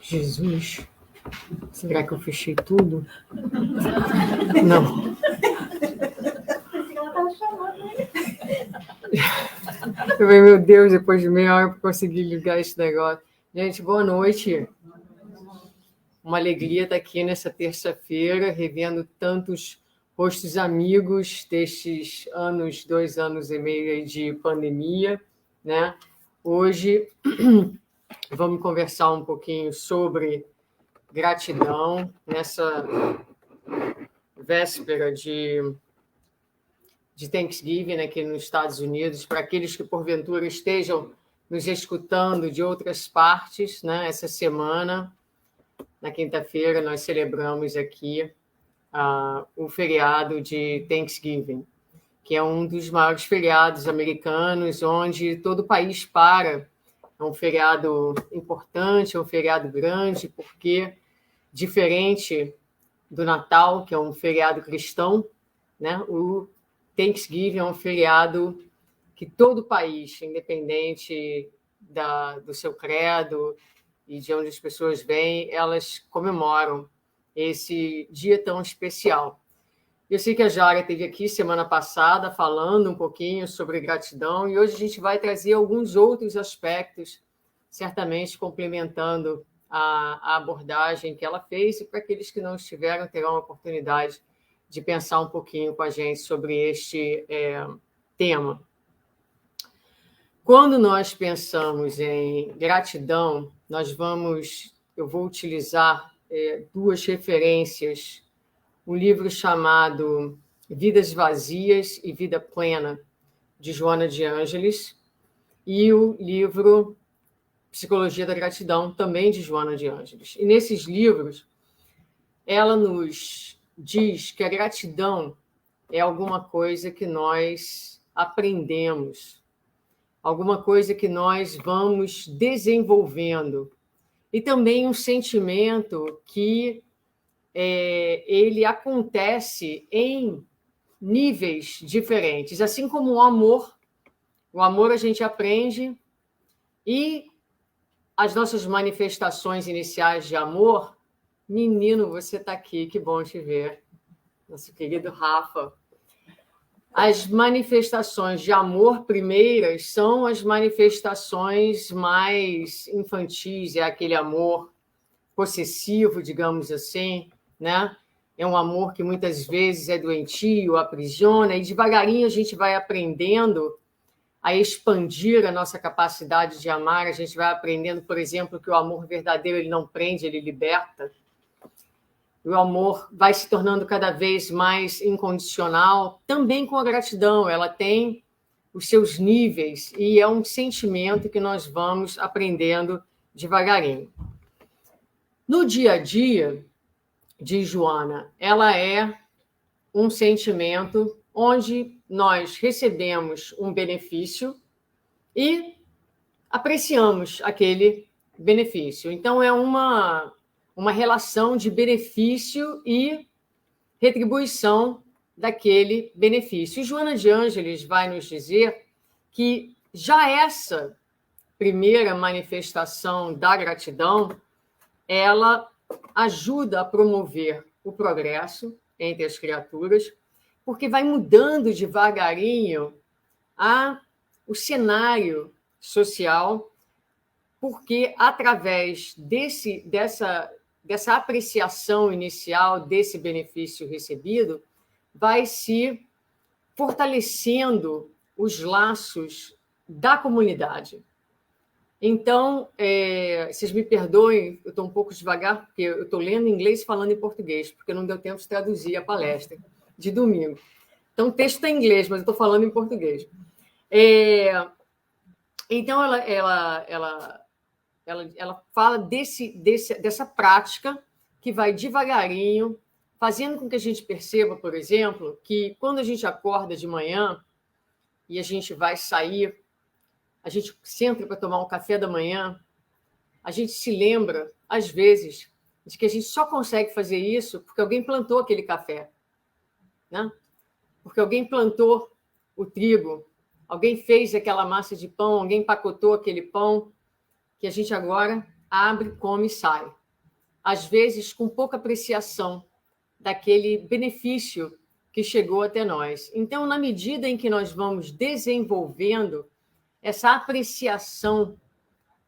Jesus, será que eu fechei tudo? Não. Eu falei, meu Deus, depois de meia hora eu consegui ligar esse negócio. Gente, boa noite. Uma alegria estar aqui nessa terça-feira, revendo tantos rostos amigos destes 2 anos e meio de pandemia, né? Hoje vamos conversar um pouquinho sobre gratidão nessa véspera de Thanksgiving aqui nos Estados Unidos, para aqueles que porventura estejam nos escutando de outras partes, né? Essa semana, na quinta-feira, nós celebramos aqui o feriado de Thanksgiving, que é um dos maiores feriados americanos, onde todo o país para. É um feriado importante, é um feriado grande, porque, diferente do Natal, que é um feriado cristão, né, o Thanksgiving é um feriado que todo o país, independente do seu credo e de onde as pessoas vêm, elas comemoram esse dia tão especial. Eu sei que a Jara esteve aqui semana passada falando um pouquinho sobre gratidão e hoje a gente vai trazer alguns outros aspectos, certamente complementando a abordagem que ela fez, e para aqueles que não estiveram terão a oportunidade de pensar um pouquinho com a gente sobre este tema. Quando nós pensamos em gratidão, eu vou utilizar duas referências. Um livro chamado Vidas Vazias e Vida Plena, de Joana de Ângeles, e o livro Psicologia da Gratidão, também de Joana de Ângeles. E nesses livros, ela nos diz que a gratidão é alguma coisa que nós aprendemos, alguma coisa que nós vamos desenvolvendo, e também um sentimento que ele acontece em níveis diferentes, assim como o amor a gente aprende, e as nossas manifestações iniciais de amor. Menino, você está aqui, que bom te ver, nosso querido Rafa. As manifestações de amor primeiras são as manifestações mais infantis, é aquele amor possessivo, digamos assim, né? É um amor que muitas vezes é doentio, aprisiona, e devagarinho a gente vai aprendendo a expandir a nossa capacidade de amar. A gente vai aprendendo, por exemplo, que o amor verdadeiro ele não prende, ele liberta. O amor vai se tornando cada vez mais incondicional, também com a gratidão. Ela tem os seus níveis e é um sentimento que nós vamos aprendendo devagarinho. No dia a dia, diz Joana, ela é um sentimento onde nós recebemos um benefício e apreciamos aquele benefício. Então, é uma relação de benefício e retribuição daquele benefício. E Joana de Ângeles vai nos dizer que já essa primeira manifestação da gratidão, ela ajuda a promover o progresso entre as criaturas, porque vai mudando devagarinho o cenário social, porque através dessa apreciação inicial desse benefício recebido, vai se fortalecendo os laços da comunidade. Então, vocês me perdoem, eu estou um pouco devagar, porque eu estou lendo em inglês e falando em português, porque não deu tempo de traduzir a palestra de domingo. Então, o texto está em inglês, mas eu estou falando em português. Então, ela fala dessa prática que vai devagarinho, fazendo com que a gente perceba, por exemplo, que quando a gente acorda de manhã e a gente vai sair, a gente senta para tomar um café da manhã, a gente se lembra, às vezes, de que a gente só consegue fazer isso porque alguém plantou aquele café, né? Porque alguém plantou o trigo, alguém fez aquela massa de pão, alguém empacotou aquele pão que a gente agora abre, come e sai. Às vezes, com pouca apreciação daquele benefício que chegou até nós. Então, na medida em que nós vamos desenvolvendo essa apreciação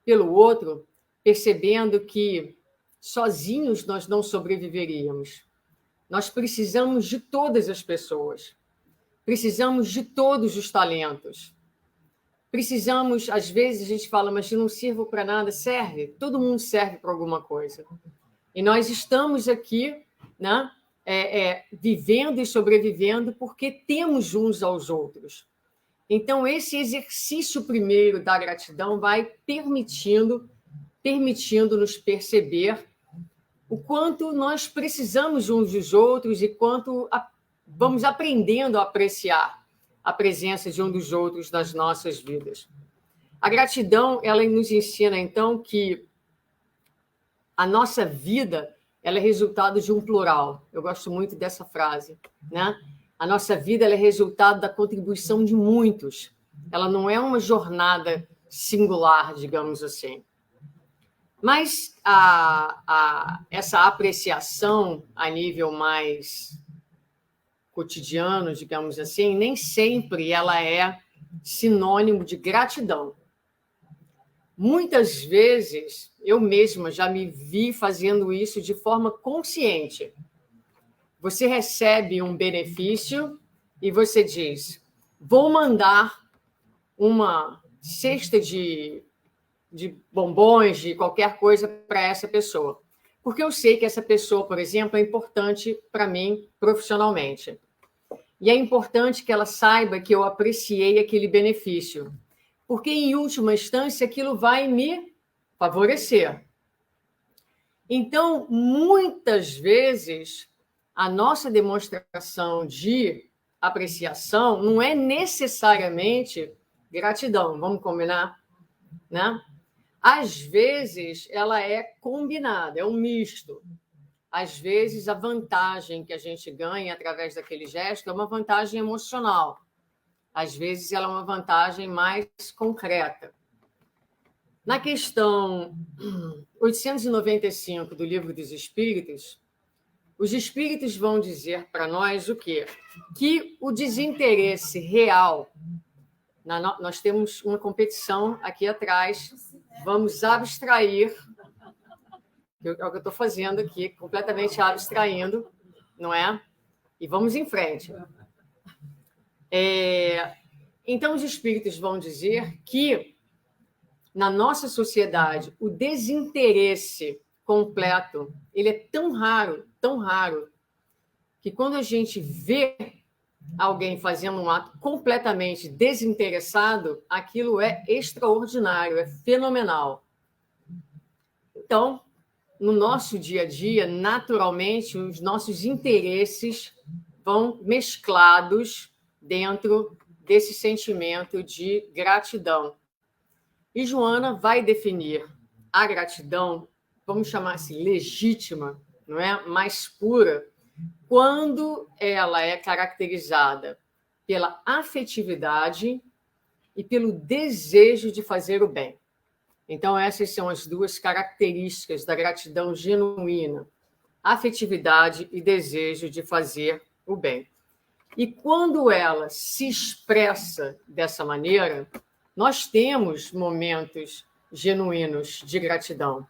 pelo outro, percebendo que sozinhos nós não sobreviveríamos. Nós precisamos de todas as pessoas. Precisamos de todos os talentos. Precisamos, às vezes a gente fala, mas eu não sirvo para nada. Serve, todo mundo serve para alguma coisa. E nós estamos aqui, né, vivendo e sobrevivendo porque temos uns aos outros. Então, esse exercício primeiro da gratidão vai permitindo-nos perceber o quanto nós precisamos uns dos outros e quanto vamos aprendendo a apreciar a presença de um dos outros nas nossas vidas. A gratidão, ela nos ensina, então, que a nossa vida ela é resultado de um plural. Eu gosto muito dessa frase, né? A nossa vida ela é resultado da contribuição de muitos. Ela não é uma jornada singular, digamos assim. Mas essa apreciação a nível mais cotidiano, digamos assim, nem sempre ela é sinônimo de gratidão. Muitas vezes, eu mesma já me vi fazendo isso de forma consciente. Você recebe um benefício e você diz, vou mandar uma cesta de bombons, de qualquer coisa para essa pessoa. Porque eu sei que essa pessoa, por exemplo, é importante para mim profissionalmente. E é importante que ela saiba que eu apreciei aquele benefício. Porque, em última instância, aquilo vai me favorecer. Então, muitas vezes, a nossa demonstração de apreciação não é necessariamente gratidão, vamos combinar? Né? Às vezes, ela é combinada, é um misto. Às vezes, a vantagem que a gente ganha através daquele gesto é uma vantagem emocional. Às vezes, ela é uma vantagem mais concreta. Na questão 895 do Livro dos Espíritos, os Espíritos vão dizer para nós o quê? Que o desinteresse real... Nós temos uma competição aqui atrás, vamos abstrair, é o que eu estou fazendo aqui, completamente abstraindo, não é? E vamos em frente. Então, os espíritos vão dizer que, na nossa sociedade, o desinteresse completo, ele é tão raro, que quando a gente vê alguém fazendo um ato completamente desinteressado, aquilo é extraordinário, é fenomenal. Então, no nosso dia a dia, naturalmente, os nossos interesses vão mesclados dentro desse sentimento de gratidão. E Joana vai definir a gratidão, vamos chamar assim, legítima, não é? Mais pura, quando ela é caracterizada pela afetividade e pelo desejo de fazer o bem. Então, essas são as duas características da gratidão genuína: afetividade e desejo de fazer o bem. E quando ela se expressa dessa maneira, nós temos momentos genuínos de gratidão.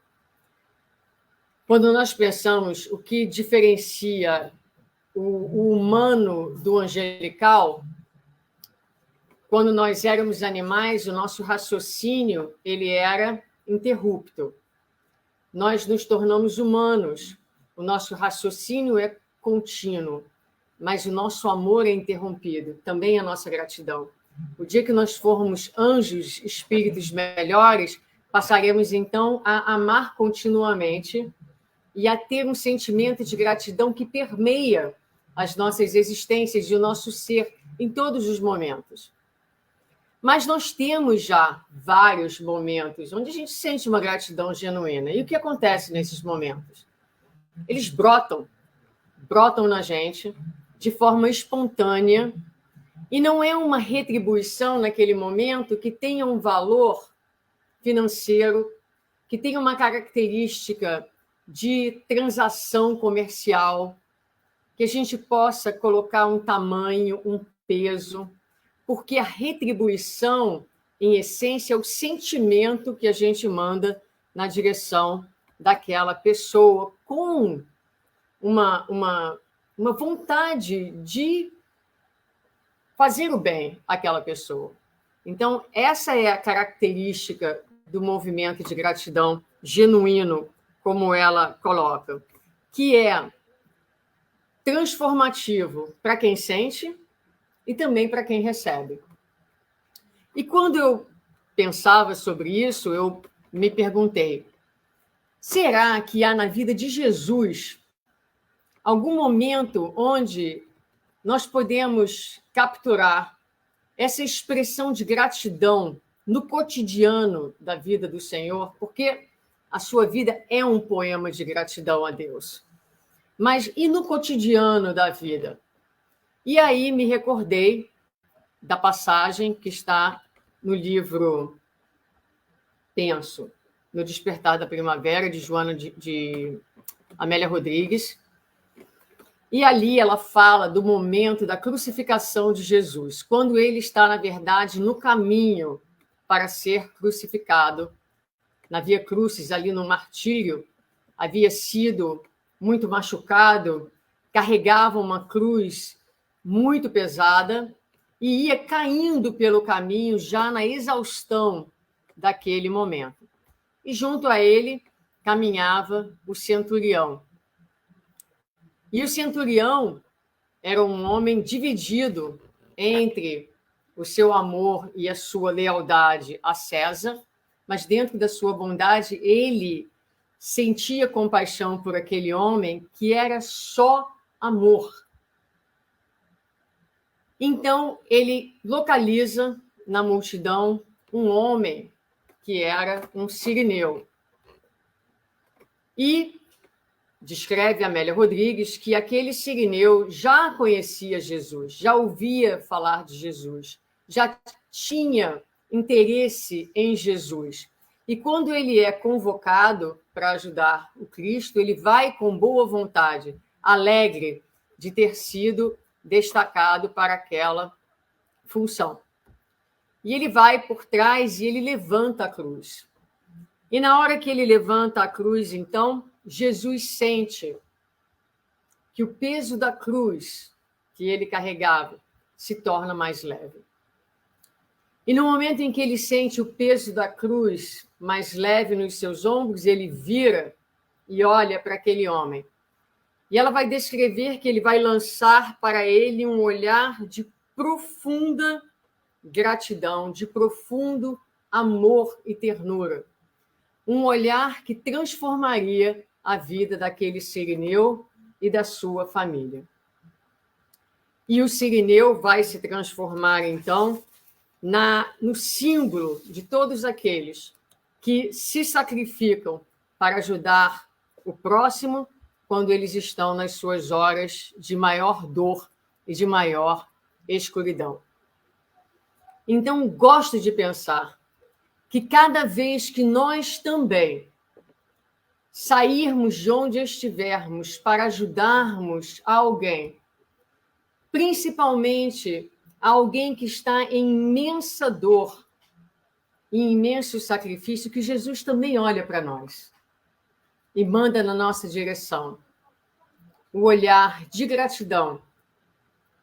Quando nós pensamos o que diferencia o humano do angelical, quando nós éramos animais, o nosso raciocínio ele era interrupto. Nós nos tornamos humanos, o nosso raciocínio é contínuo, mas o nosso amor é interrompido, também a nossa gratidão. O dia que nós formos anjos, espíritos melhores, passaremos então a amar continuamente e a ter um sentimento de gratidão que permeia as nossas existências e o nosso ser em todos os momentos. Mas nós temos já vários momentos onde a gente sente uma gratidão genuína. E o que acontece nesses momentos? Eles brotam na gente de forma espontânea e não é uma retribuição naquele momento que tenha um valor financeiro, que tem uma característica de transação comercial, que a gente possa colocar um tamanho, um peso, porque a retribuição, em essência, é o sentimento que a gente manda na direção daquela pessoa com uma vontade de fazer o bem àquela pessoa. Então, essa é a característica do movimento de gratidão genuíno, como ela coloca, que é transformativo para quem sente e também para quem recebe. E quando eu pensava sobre isso, eu me perguntei, será que há na vida de Jesus algum momento onde nós podemos capturar essa expressão de gratidão no cotidiano da vida do Senhor? Porque a sua vida é um poema de gratidão a Deus. Mas e no cotidiano da vida? E aí me recordei da passagem que está no livro Penso, no Despertar da Primavera, de Joana de Amélia Rodrigues. E ali ela fala do momento da crucificação de Jesus, quando ele está, na verdade, no caminho para ser crucificado. Na Via Crucis, ali no martírio, havia sido muito machucado, carregava uma cruz muito pesada e ia caindo pelo caminho já na exaustão daquele momento. E junto a ele caminhava o centurião. E o centurião era um homem dividido entre o seu amor e a sua lealdade a César, mas dentro da sua bondade, ele sentia compaixão por aquele homem que era só amor. Então, ele localiza na multidão um homem que era um sirineu. E descreve Amélia Rodrigues que aquele sirineu já conhecia Jesus, já ouvia falar de Jesus, já tinha interesse em Jesus. E quando ele é convocado para ajudar o Cristo, ele vai com boa vontade, alegre de ter sido destacado para aquela função. E ele vai por trás e ele levanta a cruz. E na hora que ele levanta a cruz, então, Jesus sente que o peso da cruz que ele carregava se torna mais leve. E no momento em que ele sente o peso da cruz mais leve nos seus ombros, ele vira e olha para aquele homem. E ela vai descrever que ele vai lançar para ele um olhar de profunda gratidão, de profundo amor e ternura. Um olhar que transformaria a vida daquele sirineu e da sua família. E o sirineu vai se transformar, então, no símbolo de todos aqueles que se sacrificam para ajudar o próximo quando eles estão nas suas horas de maior dor e de maior escuridão. Então, gosto de pensar que cada vez que nós também sairmos de onde estivermos para ajudarmos alguém, principalmente alguém que está em imensa dor, em imenso sacrifício, que Jesus também olha para nós e manda na nossa direção o olhar de gratidão,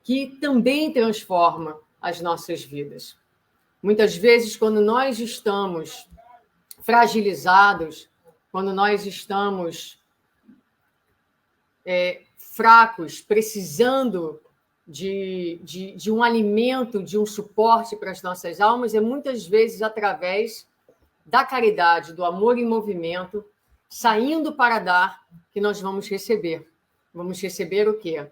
que também transforma as nossas vidas. Muitas vezes, quando nós estamos fragilizados, quando nós estamos fracos, precisando de um alimento, de um suporte para as nossas almas, é muitas vezes através da caridade, do amor em movimento, saindo para dar, que nós vamos receber. Vamos receber o quê?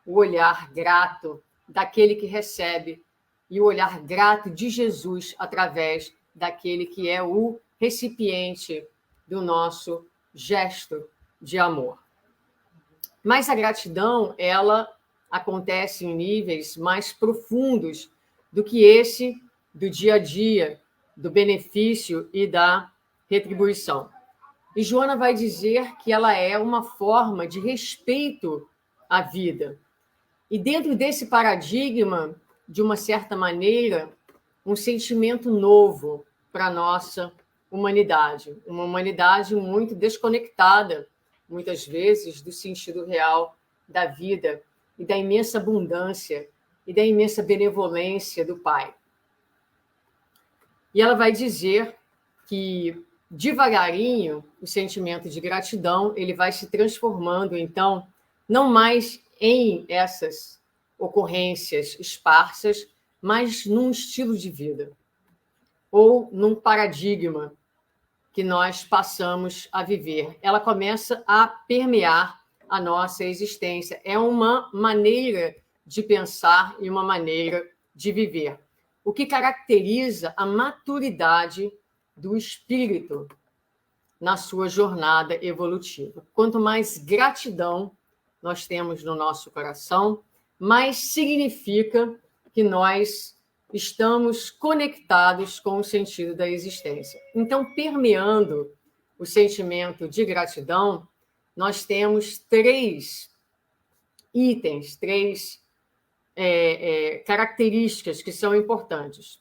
O olhar grato daquele que recebe e o olhar grato de Jesus através daquele que é o recipiente do nosso gesto de amor. Mas a gratidão, ela acontece em níveis mais profundos do que esse do dia a dia, do benefício e da retribuição. E Joana vai dizer que ela é uma forma de respeito à vida. E dentro desse paradigma, de uma certa maneira, um sentimento novo para a nossa humanidade. Uma humanidade muito desconectada, muitas vezes, do sentido real da vida e da imensa abundância e da imensa benevolência do Pai. E ela vai dizer que, devagarinho, o sentimento de gratidão ele vai se transformando, então, não mais em essas ocorrências esparsas, mas num estilo de vida ou num paradigma que nós passamos a viver. Ela começa a permear a nossa existência. É uma maneira de pensar e uma maneira de viver. O que caracteriza a maturidade do espírito na sua jornada evolutiva. Quanto mais gratidão nós temos no nosso coração, mais significa que nós estamos conectados com o sentido da existência. Então, permeando o sentimento de gratidão, nós temos três itens, três características que são importantes.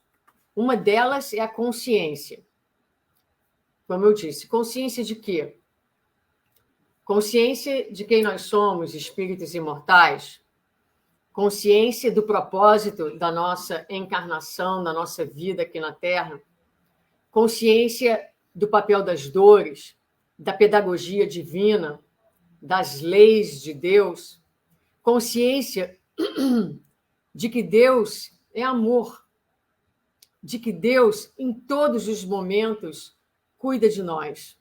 Uma delas é a consciência. Como eu disse, consciência de quê? Consciência de quem nós somos, espíritos imortais, consciência do propósito da nossa encarnação, da nossa vida aqui na Terra, consciência do papel das dores, da pedagogia divina, das leis de Deus, consciência de que Deus é amor, de que Deus, em todos os momentos, cuida de nós,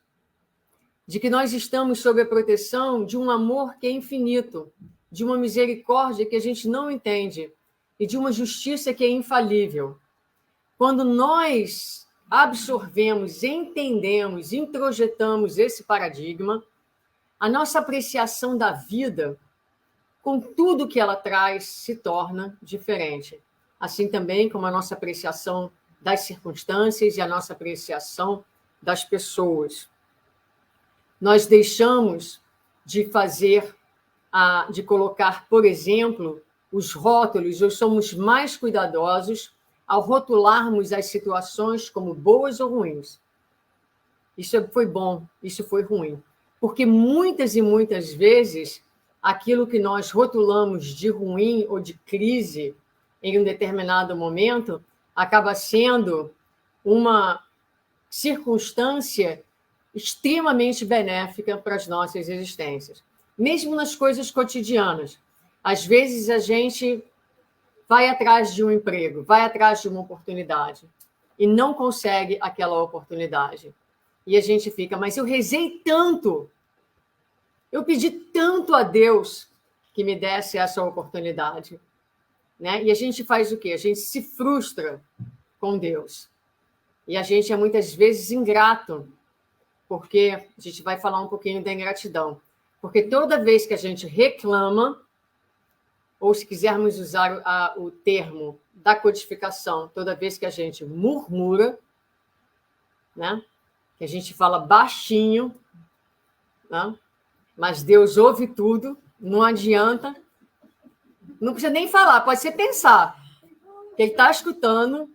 de que nós estamos sob a proteção de um amor que é infinito, de uma misericórdia que a gente não entende e de uma justiça que é infalível. Quando nós absorvemos, entendemos, introjetamos esse paradigma, a nossa apreciação da vida, com tudo que ela traz, se torna diferente. Assim também como a nossa apreciação das circunstâncias e a nossa apreciação das pessoas. Nós deixamos de de colocar, por exemplo, os rótulos, ou somos mais cuidadosos ao rotularmos as situações como boas ou ruins. Isso foi bom, isso foi ruim. Porque muitas e muitas vezes, aquilo que nós rotulamos de ruim ou de crise em um determinado momento acaba sendo uma circunstância extremamente benéfica para as nossas existências. Mesmo nas coisas cotidianas. Às vezes a gente vai atrás de um emprego, vai atrás de uma oportunidade e não consegue aquela oportunidade. E a gente fica, mas eu rezei tanto, eu pedi tanto a Deus que me desse essa oportunidade. Né? E a gente faz o quê? A gente se frustra com Deus. E a gente é muitas vezes ingrato, porque a gente vai falar um pouquinho da ingratidão. Porque toda vez que a gente reclama, ou se quisermos usar o termo da codificação, toda vez que a gente murmura, né? Que a gente fala baixinho, né? Mas Deus ouve tudo, não adianta, não precisa nem falar, pode ser pensar, que Ele está escutando,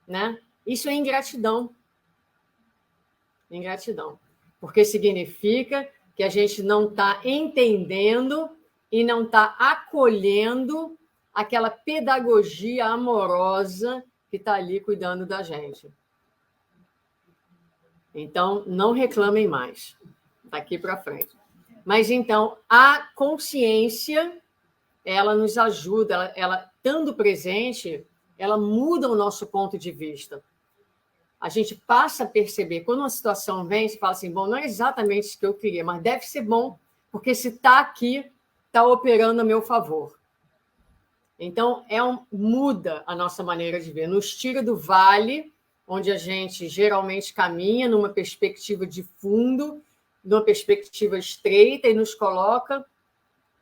né? Isso é ingratidão. Ingratidão. Porque significa que a gente não está entendendo e não está acolhendo aquela pedagogia amorosa que está ali cuidando da gente. Então, não reclamem mais, daqui para frente. Mas, então, a consciência, ela nos ajuda, ela estando presente, ela muda o nosso ponto de vista. A gente passa a perceber, quando uma situação vem, você fala assim, bom, não é exatamente isso que eu queria, mas deve ser bom, porque se está aqui, está operando a meu favor. Então, muda a nossa maneira de ver. Nos tira do vale, onde a gente geralmente caminha numa perspectiva de fundo, numa perspectiva estreita, e nos coloca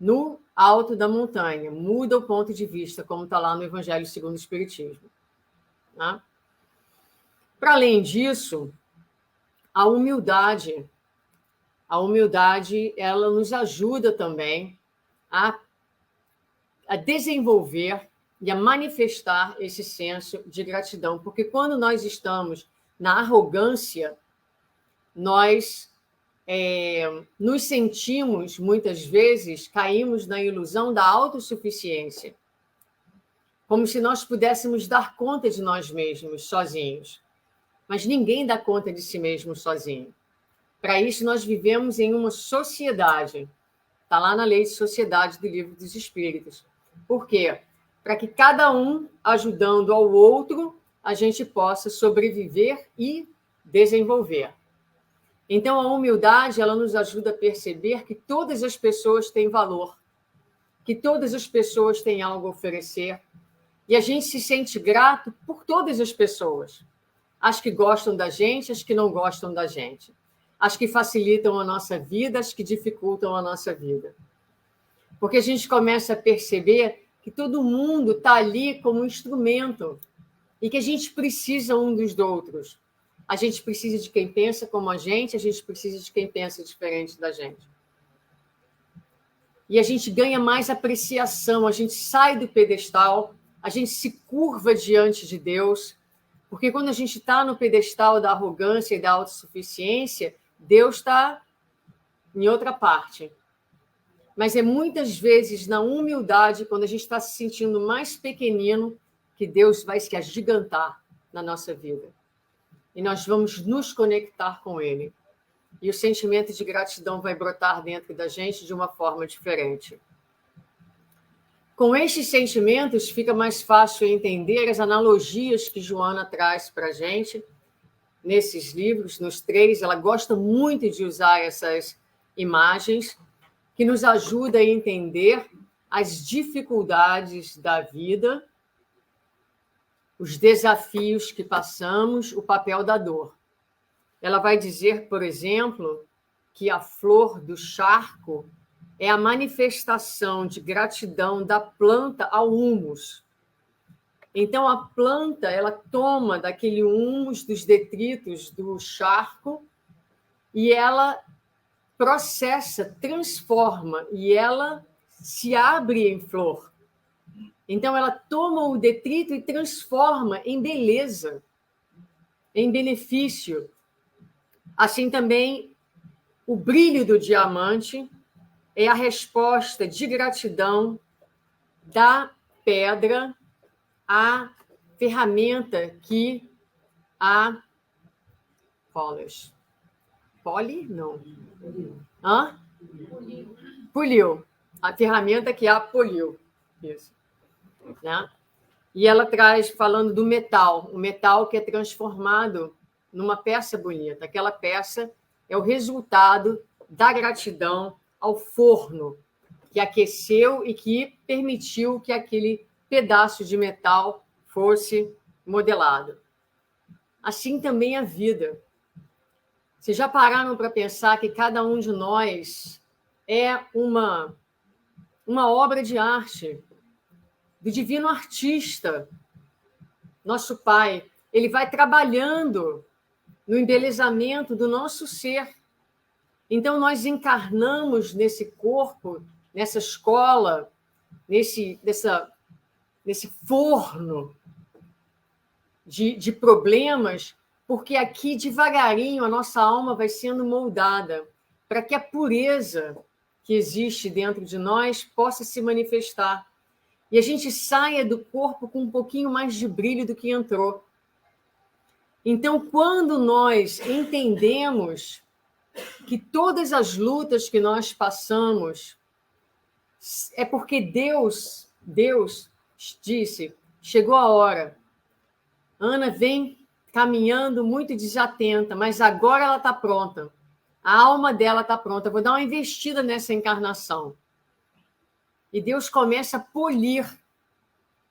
no alto da montanha. Muda o ponto de vista, como está lá no Evangelho segundo o Espiritismo. Né? Para além disso, a humildade A humildade, ela nos ajuda também a desenvolver e a manifestar esse senso de gratidão, porque quando nós estamos na arrogância, nós nos sentimos, muitas vezes, caímos na ilusão da autossuficiência, como se nós pudéssemos dar conta de nós mesmos sozinhos. Mas ninguém dá conta de si mesmo sozinho. Para isso, nós vivemos em uma sociedade. Está lá na Lei de Sociedade do Livro dos Espíritos. Por quê? Para que cada um, ajudando ao outro, a gente possa sobreviver e desenvolver. Então, a humildade, ela nos ajuda a perceber que todas as pessoas têm valor, que todas as pessoas têm algo a oferecer, e a gente se sente grato por todas as pessoas. As que gostam da gente, as que não gostam da gente. As que facilitam a nossa vida, as que dificultam a nossa vida. Porque a gente começa a perceber que todo mundo está ali como um instrumento e que a gente precisa um dos outros. A gente precisa de quem pensa como a gente precisa de quem pensa diferente da gente. E a gente ganha mais apreciação, a gente sai do pedestal, a gente se curva diante de Deus, porque quando a gente está no pedestal da arrogância e da autossuficiência, Deus está em outra parte. Mas é muitas vezes na humildade, quando a gente está se sentindo mais pequenino, que Deus vai se agigantar na nossa vida. E nós vamos nos conectar com Ele. E o sentimento de gratidão vai brotar dentro da gente de uma forma diferente. Com estes sentimentos, fica mais fácil entender as analogias que Joana traz para a gente nesses livros, nos 3. Ela gosta muito de usar essas imagens que nos ajuda a entender as dificuldades da vida, os desafios que passamos, o papel da dor. Ela vai dizer, por exemplo, que a flor do charco é a manifestação de gratidão da planta ao humus. Então, a planta, ela toma daquele humus, dos detritos do charco, e ela processa, transforma, e ela se abre em flor. Então, ela toma o detrito e transforma em beleza, em benefício. Assim também, o brilho do diamante é a resposta de gratidão da pedra à ferramenta que a polish. Poli? Não. Hã? Poliu. A ferramenta que a poliu. Isso. Né? E ela traz, falando do metal, o metal que é transformado numa peça bonita. Aquela peça é o resultado da gratidão ao forno que aqueceu e que permitiu que aquele pedaço de metal fosse modelado. Assim também a vida. Vocês já pararam para pensar que cada um de nós é uma obra de arte do divino artista, nosso Pai. Ele vai trabalhando no embelezamento do nosso ser. Então, nós encarnamos nesse corpo, nessa escola, nesse forno de problemas, porque aqui, devagarinho, a nossa alma vai sendo moldada para que a pureza que existe dentro de nós possa se manifestar. E a gente saia do corpo com um pouquinho mais de brilho do que entrou. Então, quando nós entendemos que todas as lutas que nós passamos é porque Deus disse, chegou a hora. Ana vem caminhando muito desatenta, mas agora ela está pronta. A alma dela está pronta. Vou dar uma investida nessa encarnação. E Deus começa a polir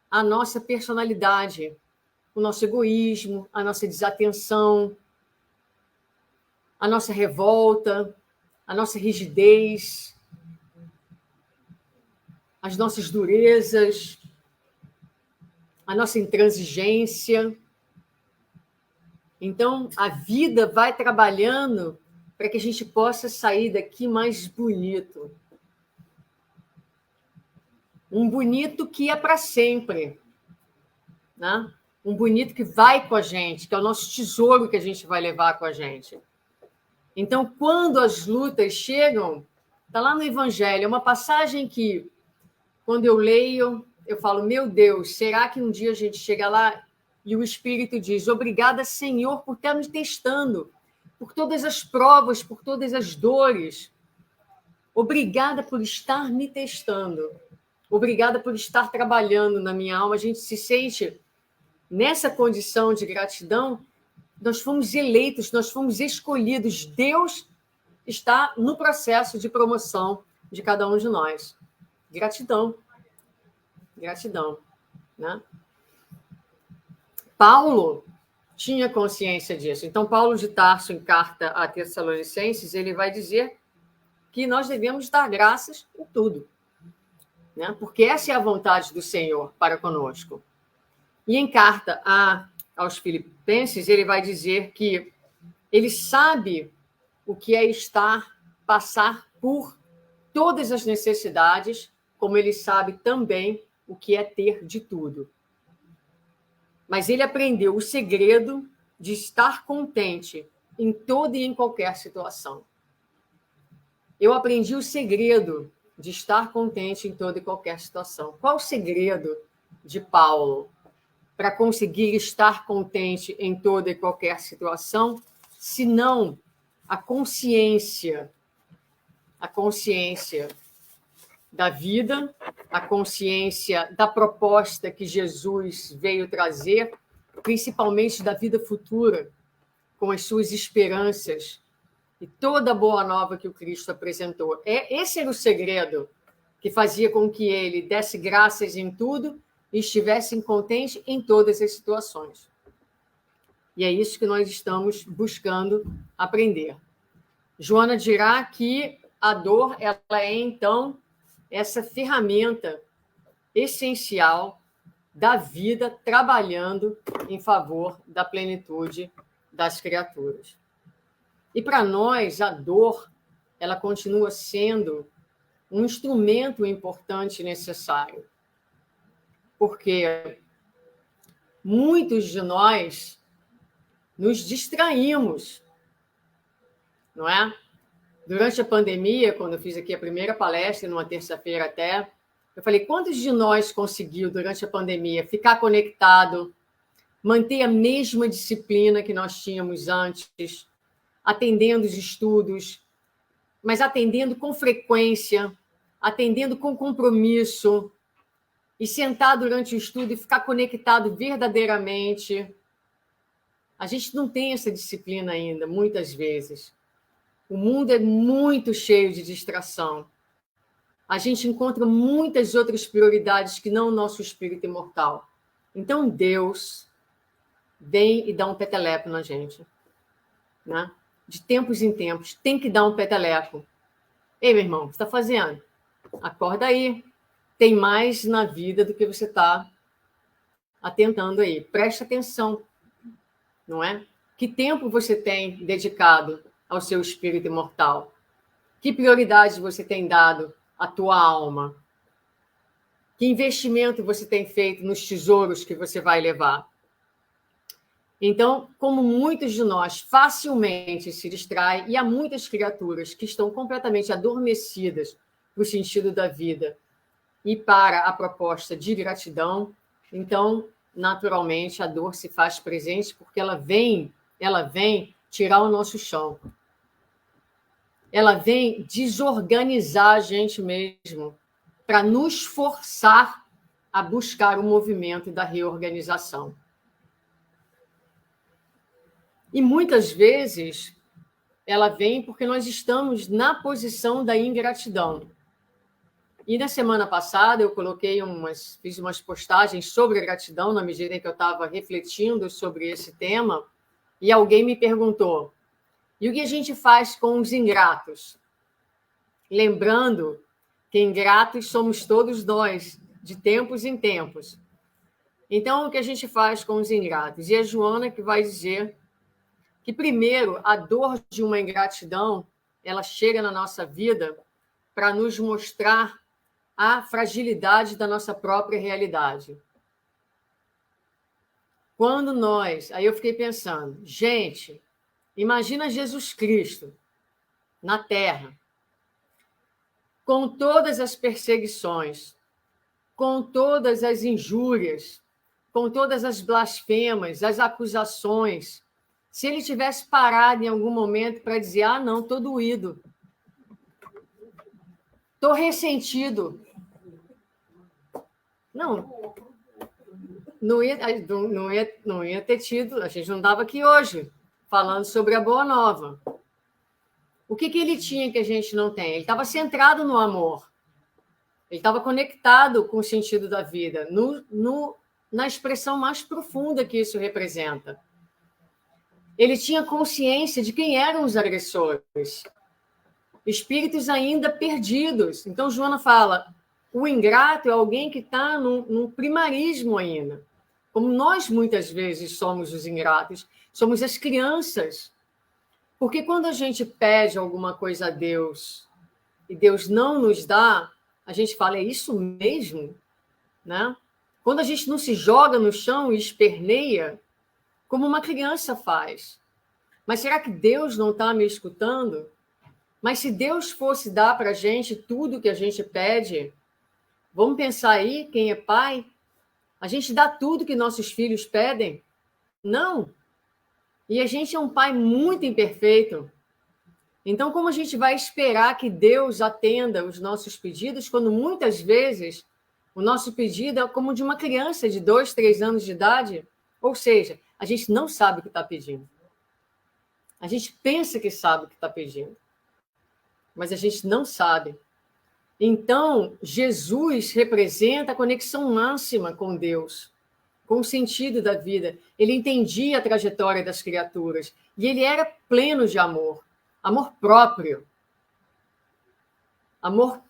a nossa personalidade, o nosso egoísmo, a nossa desatenção, a nossa revolta, a nossa rigidez, as nossas durezas, a nossa intransigência. Então, a vida vai trabalhando para que a gente possa sair daqui mais bonito. Um bonito que é para sempre, né? Um bonito que vai com a gente, que é o nosso tesouro que a gente vai levar com a gente. Então, quando as lutas chegam, está lá no Evangelho, é uma passagem que, quando eu leio, eu falo, meu Deus, será que um dia a gente chega lá e o Espírito diz, obrigada, Senhor, por estar me testando, por todas as provas, por todas as dores. Obrigada por estar me testando. Obrigada por estar trabalhando na minha alma. A gente se sente nessa condição de gratidão. Nós fomos eleitos, nós fomos escolhidos. Deus está no processo de promoção de cada um de nós. Gratidão. Gratidão, né? Paulo tinha consciência disso. Então, Paulo de Tarso, em carta a Tessalonicenses, ele vai dizer que nós devemos dar graças em tudo, né? Porque essa é a vontade do Senhor para conosco. E em carta aos Filipenses, ele vai dizer que ele sabe o que é passar por todas as necessidades, como ele sabe também o que é ter de tudo. Mas ele aprendeu o segredo de estar contente em toda e em qualquer situação. Eu aprendi o segredo de estar contente em toda e qualquer situação. Qual o segredo de Paulo para conseguir estar contente em toda e qualquer situação, se não a consciência da vida, a consciência da proposta que Jesus veio trazer, principalmente da vida futura, com as suas esperanças e toda a boa nova que o Cristo apresentou. Esse era o segredo que fazia com que ele desse graças em tudo e estivesse contente em todas as situações. E é isso que nós estamos buscando aprender. Joana dirá que a dor ela é, então, essa ferramenta essencial da vida trabalhando em favor da plenitude das criaturas. E para nós, a dor, ela continua sendo um instrumento importante e necessário. Porque muitos de nós nos distraímos, não é? Durante a pandemia, quando eu fiz aqui a primeira palestra, numa terça-feira até, eu falei, quantos de nós conseguiu, durante a pandemia, ficar conectado, manter a mesma disciplina que nós tínhamos antes, atendendo os estudos, mas atendendo com frequência, atendendo com compromisso, e sentar durante o estudo e ficar conectado verdadeiramente. A gente não tem essa disciplina ainda, muitas vezes. O mundo é muito cheio de distração. A gente encontra muitas outras prioridades que não o nosso espírito imortal. Então, Deus vem e dá um peteleco na gente, né? De tempos em tempos, tem que dar um peteleco. Ei, meu irmão, o que você está fazendo? Acorda aí. Tem mais na vida do que você está atentando aí. Preste atenção, não é? Que tempo você tem dedicado ao seu espírito imortal? Que prioridade você tem dado à tua alma? Que investimento você tem feito nos tesouros que você vai levar? Então, como muitos de nós facilmente se distraem, e há muitas criaturas que estão completamente adormecidas no sentido da vida e para a proposta de gratidão, então, naturalmente, a dor se faz presente porque ela vem tirar o nosso chão. Ela vem desorganizar a gente mesmo para nos forçar a buscar o movimento da reorganização. E muitas vezes ela vem porque nós estamos na posição da ingratidão. E na semana passada eu fiz umas postagens sobre a gratidão na medida em que eu estava refletindo sobre esse tema, e alguém me perguntou, e o que a gente faz com os ingratos? Lembrando que ingratos somos todos nós, de tempos em tempos. Então, o que a gente faz com os ingratos? E a Joana que vai dizer que, primeiro, a dor de uma ingratidão, ela chega na nossa vida para nos mostrar a fragilidade da nossa própria realidade. Quando nós... Aí eu fiquei pensando, gente, imagina Jesus Cristo na Terra, com todas as perseguições, com todas as injúrias, com todas as blasfemas, as acusações. Se ele tivesse parado em algum momento para dizer, não, estou doído, estou ressentido. Não ia ter tido, a gente não estava aqui hoje falando sobre a Boa Nova. O que ele tinha que a gente não tem? Ele estava centrado no amor. Ele estava conectado com o sentido da vida, na expressão mais profunda que isso representa. Ele tinha consciência de quem eram os agressores. Espíritos ainda perdidos. Então, Joana fala, o ingrato é alguém que está num primarismo ainda. Como nós, muitas vezes, somos os ingratos. Somos as crianças. Porque quando a gente pede alguma coisa a Deus e Deus não nos dá, a gente fala, é isso mesmo? Né? Quando a gente não se joga no chão e esperneia, como uma criança faz. Mas será que Deus não está me escutando? Mas se Deus fosse dar para a gente tudo que a gente pede, vamos pensar aí, quem é pai? A gente dá tudo que nossos filhos pedem? Não. E a gente é um pai muito imperfeito. Então, como a gente vai esperar que Deus atenda os nossos pedidos, quando muitas vezes o nosso pedido é como de uma criança de 2, 3 anos de idade? Ou seja, a gente não sabe o que está pedindo. A gente pensa que sabe o que está pedindo, mas a gente não sabe. Então, Jesus representa a conexão máxima com Deus, com o sentido da vida. Ele entendia a trajetória das criaturas e ele era pleno de amor, amor próprio, amor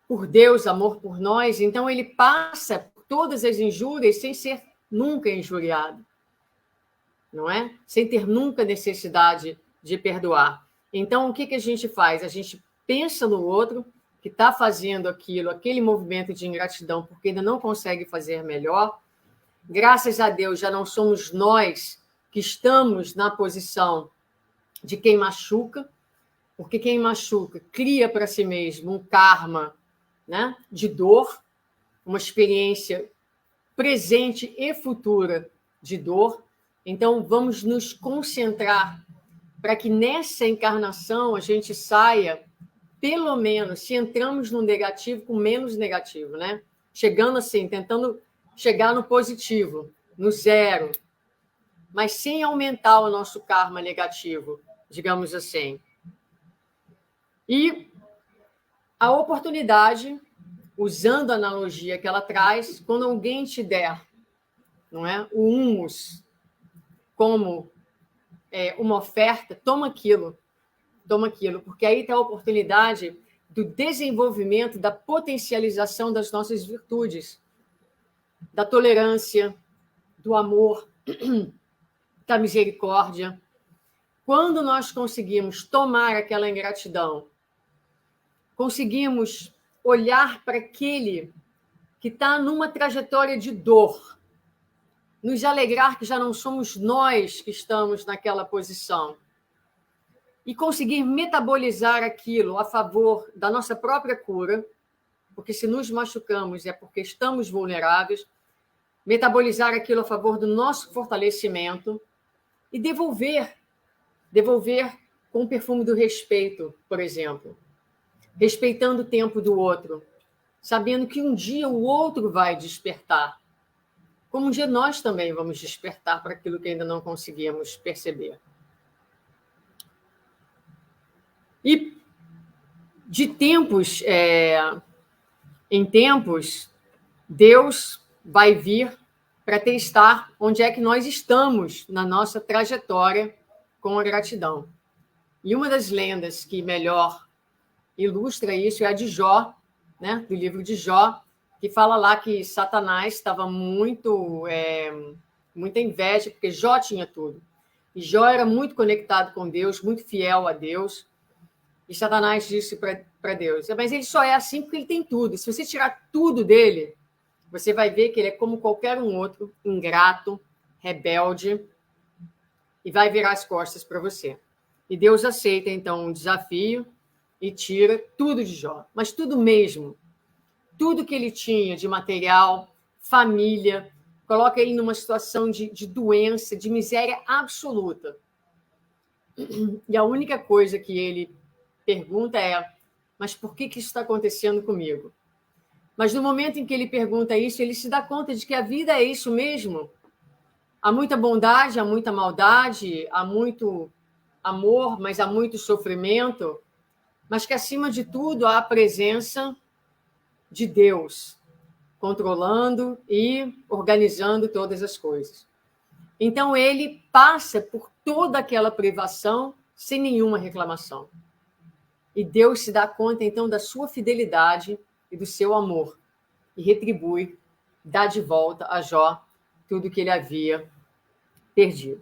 por Deus, amor por nós. Então, ele passa por todas as injúrias sem ser nunca injuriado, não é? Sem ter nunca necessidade de perdoar. Então, o que a gente faz? A gente pensa no outro que está fazendo aquilo, aquele movimento de ingratidão, porque ainda não consegue fazer melhor. Graças a Deus, já não somos nós que estamos na posição de quem machuca, porque quem machuca cria para si mesmo um karma, né, de dor, uma experiência presente e futura de dor. Então, vamos nos concentrar para que nessa encarnação a gente saia, pelo menos, se entramos no negativo, com menos negativo, né? Chegando assim, tentando chegar no positivo, no zero, mas sem aumentar o nosso karma negativo, digamos assim. E a oportunidade, usando a analogia que ela traz, quando alguém te der, não é, o humus como uma oferta, toma aquilo, porque aí está a oportunidade do desenvolvimento, da potencialização das nossas virtudes, da tolerância, do amor, da misericórdia. Quando nós conseguimos tomar aquela ingratidão, conseguimos olhar para aquele que está numa trajetória de dor, nos alegrar que já não somos nós que estamos naquela posição, e conseguir metabolizar aquilo a favor da nossa própria cura, porque se nos machucamos é porque estamos vulneráveis, metabolizar aquilo a favor do nosso fortalecimento e devolver com o perfume do respeito, por exemplo, respeitando o tempo do outro, sabendo que um dia o outro vai despertar, como um dia nós também vamos despertar para aquilo que ainda não conseguimos perceber. E de tempos em tempos, Deus vai vir para testar onde é que nós estamos na nossa trajetória com a gratidão. E uma das lendas que melhor ilustra isso é a de Jó, né, do livro de Jó, que fala lá que Satanás estava muita inveja, porque Jó tinha tudo. E Jó era muito conectado com Deus, muito fiel a Deus. E Satanás disse para Deus: mas ele só é assim porque ele tem tudo. Se você tirar tudo dele, você vai ver que ele é como qualquer um outro, ingrato, rebelde, e vai virar as costas para você. E Deus aceita, então, um desafio e tira tudo de Jó, mas tudo mesmo. Tudo que ele tinha de material, família, coloca ele numa situação de doença, de miséria absoluta. E a única coisa que ele pergunta é: mas por que isso está acontecendo comigo? Mas no momento em que ele pergunta isso, ele se dá conta de que a vida é isso mesmo. Há muita bondade, há muita maldade, há muito amor, mas há muito sofrimento, mas que, acima de tudo, há a presença de Deus controlando e organizando todas as coisas. Então, ele passa por toda aquela privação sem nenhuma reclamação. E Deus se dá conta, então, da sua fidelidade e do seu amor, e retribui, dá de volta a Jó tudo que ele havia perdido.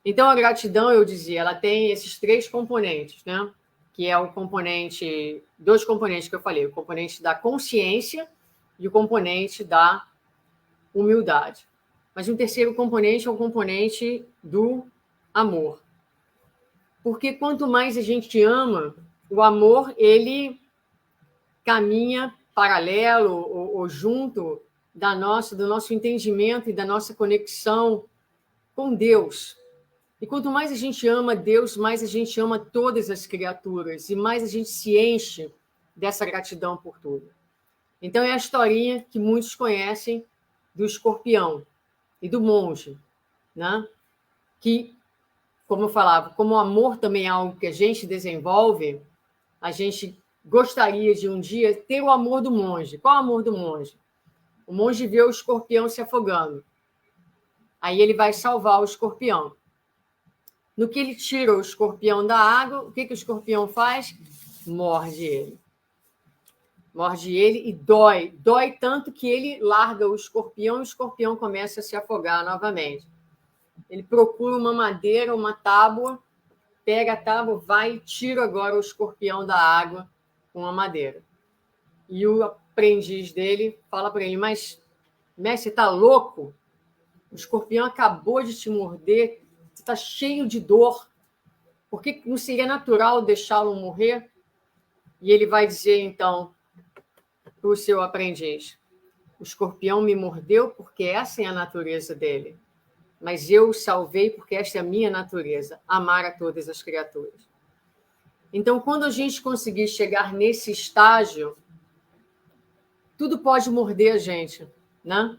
Então, a gratidão, eu dizia, ela tem esses 3 componentes, né? Que é o componente, 2 componentes que eu falei, o componente da consciência e o componente da humildade. Mas um terceiro componente é o componente do amor. Porque quanto mais a gente ama, o amor, ele caminha paralelo ou junto do nosso entendimento e da nossa conexão com Deus. E quanto mais a gente ama Deus, mais a gente ama todas as criaturas e mais a gente se enche dessa gratidão por tudo. Então é a historinha que muitos conhecem do escorpião e do monge, né? Que, como eu falava, como o amor também é algo que a gente desenvolve, a gente gostaria de um dia ter o amor do monge. Qual é o amor do monge? O monge vê o escorpião se afogando. Aí ele vai salvar o escorpião. No que ele tira o escorpião da água, o que o escorpião faz? Morde ele. Morde ele e dói. Dói tanto que ele larga o escorpião e o escorpião começa a se afogar novamente. Ele procura uma madeira, uma tábua, pega a tábua, vai e tira agora o escorpião da água com a madeira. E o aprendiz dele fala para ele: mas, mestre, você está louco? O escorpião acabou de te morder, você está cheio de dor. Por que não seria natural deixá-lo morrer? E ele vai dizer, então, para o seu aprendiz: o escorpião me mordeu porque essa é a natureza dele. Mas eu o salvei porque esta é a minha natureza, amar a todas as criaturas. Então, quando a gente conseguir chegar nesse estágio, tudo pode morder a gente, né?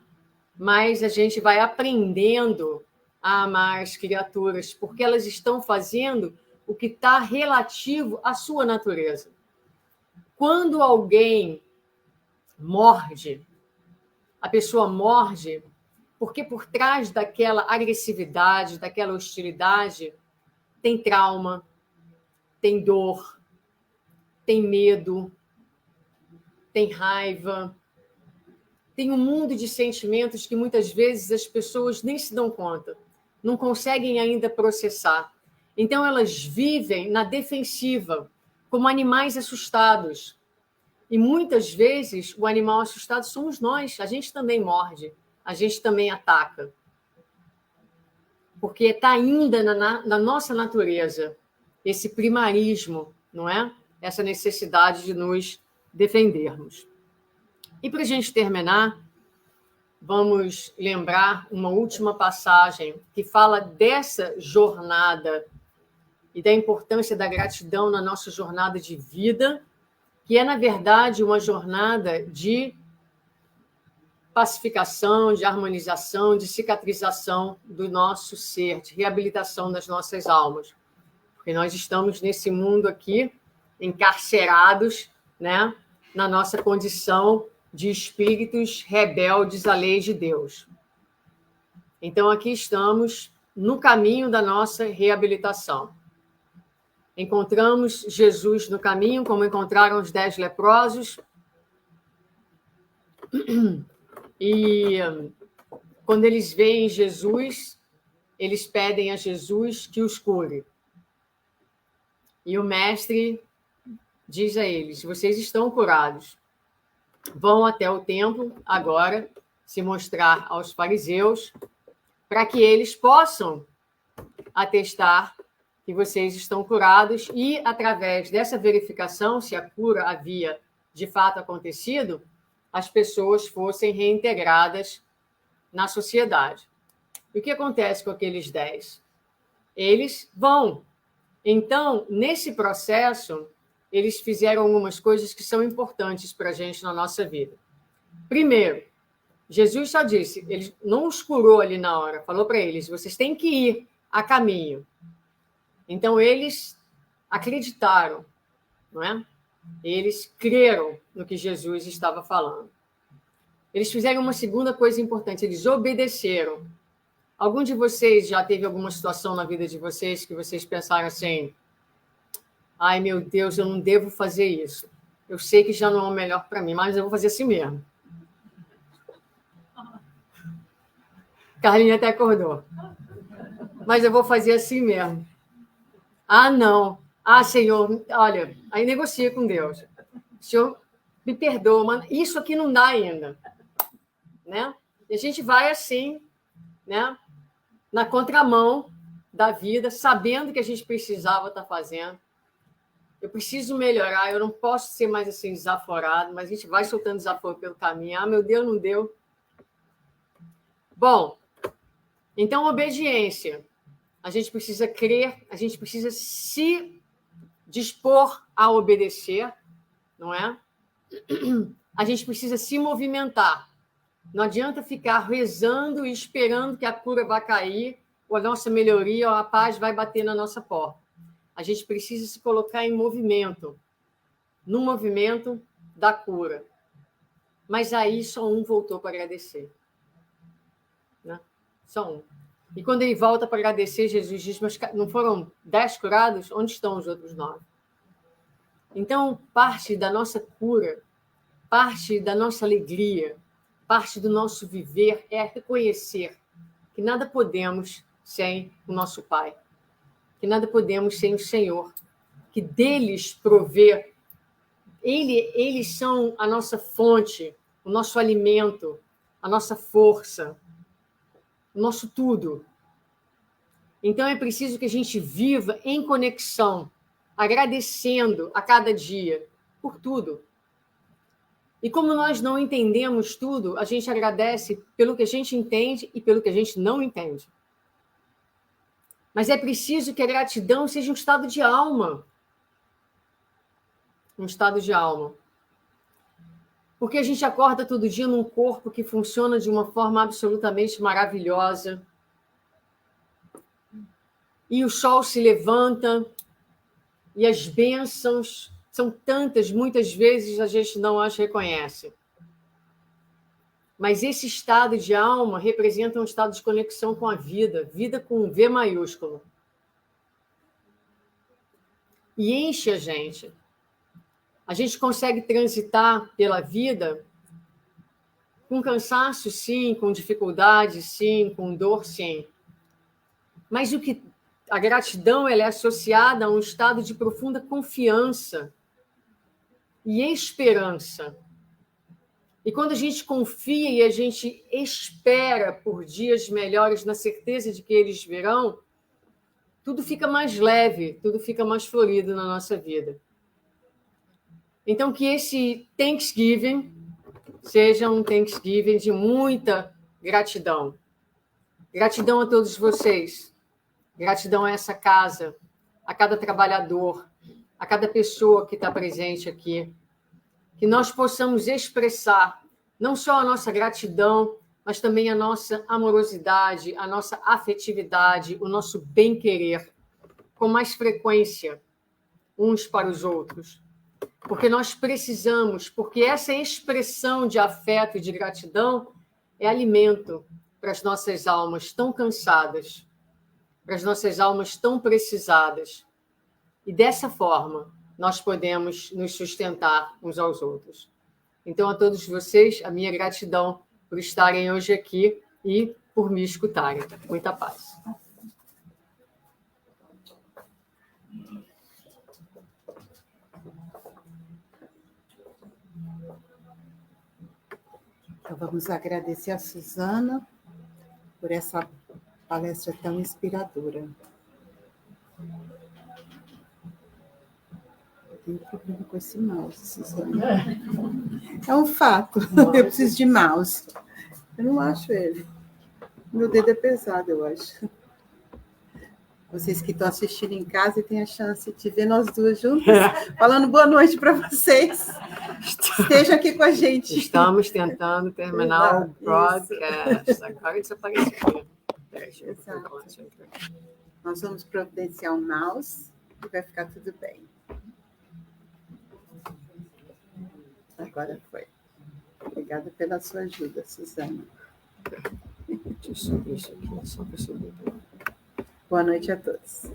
Mas a gente vai aprendendo a amar as criaturas, porque elas estão fazendo o que está relativo à sua natureza. Quando alguém morde, a pessoa morde porque por trás daquela agressividade, daquela hostilidade, tem trauma, tem dor, tem medo, tem raiva, tem um mundo de sentimentos que muitas vezes as pessoas nem se dão conta, não conseguem ainda processar. Então elas vivem na defensiva, como animais assustados. E muitas vezes o animal assustado somos nós, a gente também morde, a gente também ataca. Porque está ainda na nossa natureza esse primarismo, não é? Essa necessidade de nos defendermos. E para a gente terminar, vamos lembrar uma última passagem que fala dessa jornada e da importância da gratidão na nossa jornada de vida, que é, na verdade, uma jornada de pacificação, de harmonização, de cicatrização do nosso ser, de reabilitação das nossas almas. Porque nós estamos nesse mundo aqui, encarcerados, né, na nossa condição de espíritos rebeldes à lei de Deus. Então, aqui estamos no caminho da nossa reabilitação. Encontramos Jesus no caminho, como encontraram os 10 leprosos. E quando eles veem Jesus, eles pedem a Jesus que os cure. E o mestre diz a eles: vocês estão curados. Vão até o templo agora se mostrar aos fariseus para que eles possam atestar que vocês estão curados e, através dessa verificação, se a cura havia de fato acontecido, as pessoas fossem reintegradas na sociedade. E o que acontece com aqueles 10? Eles vão. Então, nesse processo, eles fizeram algumas coisas que são importantes para a gente na nossa vida. Primeiro, Jesus só disse, ele não os curou ali na hora, falou para eles, vocês têm que ir a caminho. Então, eles acreditaram, não é? Eles creram no que Jesus estava falando. Eles fizeram uma segunda coisa importante, eles obedeceram. Algum de vocês já teve alguma situação na vida de vocês que vocês pensaram assim, ai, meu Deus, eu não devo fazer isso. Eu sei que já não é o melhor para mim, mas eu vou fazer assim mesmo. Carlinha até acordou. Mas eu vou fazer assim mesmo. Ah, não. Ah, Senhor, olha, aí negocia com Deus. Senhor, me perdoa, mas isso aqui não dá ainda. Né? E a gente vai assim, né? Na contramão da vida, sabendo que a gente precisava estar fazendo. Eu preciso melhorar, eu não posso ser mais assim desaforado, mas a gente vai soltando desaforo pelo caminho. Ah, meu Deus, não deu. Bom, então obediência. A gente precisa crer, a gente precisa se dispor a obedecer, não é? A gente precisa se movimentar. Não adianta ficar rezando e esperando que a cura vai cair, ou a nossa melhoria, ou a paz vai bater na nossa porta. A gente precisa se colocar em movimento, no movimento da cura. Mas aí só um voltou para agradecer. Né? Só um. E quando ele volta para agradecer, Jesus diz, mas não foram 10 curados? Onde estão os outros 9? Então, parte da nossa cura, parte da nossa alegria, parte do nosso viver é reconhecer que nada podemos sem o nosso Pai, que nada podemos sem o Senhor, que deles provê. Eles são a nossa fonte, o nosso alimento, a nossa força, o nosso tudo. Então é preciso que a gente viva em conexão, agradecendo a cada dia por tudo. E como nós não entendemos tudo, a gente agradece pelo que a gente entende e pelo que a gente não entende. Mas é preciso que a gratidão seja um estado de alma. Um estado de alma. Porque a gente acorda todo dia num corpo que funciona de uma forma absolutamente maravilhosa. E o sol se levanta, e as bênçãos são tantas, muitas vezes a gente não as reconhece. Mas esse estado de alma representa um estado de conexão com a vida, vida com V maiúsculo. E enche a gente. A gente consegue transitar pela vida com cansaço, sim, com dificuldade, sim, com dor, sim. Mas a gratidão ela é associada a um estado de profunda confiança e esperança. E quando a gente confia e a gente espera por dias melhores, na certeza de que eles virão, tudo fica mais leve, tudo fica mais florido na nossa vida. Então, que esse Thanksgiving seja um Thanksgiving de muita gratidão. Gratidão a todos vocês. Gratidão a essa casa, a cada trabalhador, a cada pessoa que está presente aqui. Que nós possamos expressar não só a nossa gratidão, mas também a nossa amorosidade, a nossa afetividade, o nosso bem-querer, com mais frequência, uns para os outros. Porque nós precisamos, porque essa expressão de afeto e de gratidão é alimento para as nossas almas tão cansadas, para as nossas almas tão precisadas. E dessa forma, nós podemos nos sustentar uns aos outros. Então, a todos vocês, a minha gratidão por estarem hoje aqui e por me escutarem. Muita paz. Vamos agradecer a Suzana por essa palestra tão inspiradora. Eu tenho problema com esse mouse, Suzana. É um fato. Eu preciso de mouse. Eu não acho ele. Meu dedo é pesado, eu acho. Vocês que estão assistindo em casa e têm a chance de ver nós duas juntas, falando boa noite para vocês. Estejam aqui com a gente. Estamos tentando terminar o broadcast. Agora desapareceu. Exato. Nós vamos providenciar um mouse e vai ficar tudo bem. Agora foi. Obrigada pela sua ajuda, Suzana. Deixa eu subir isso aqui, só para subir. Boa noite a todos.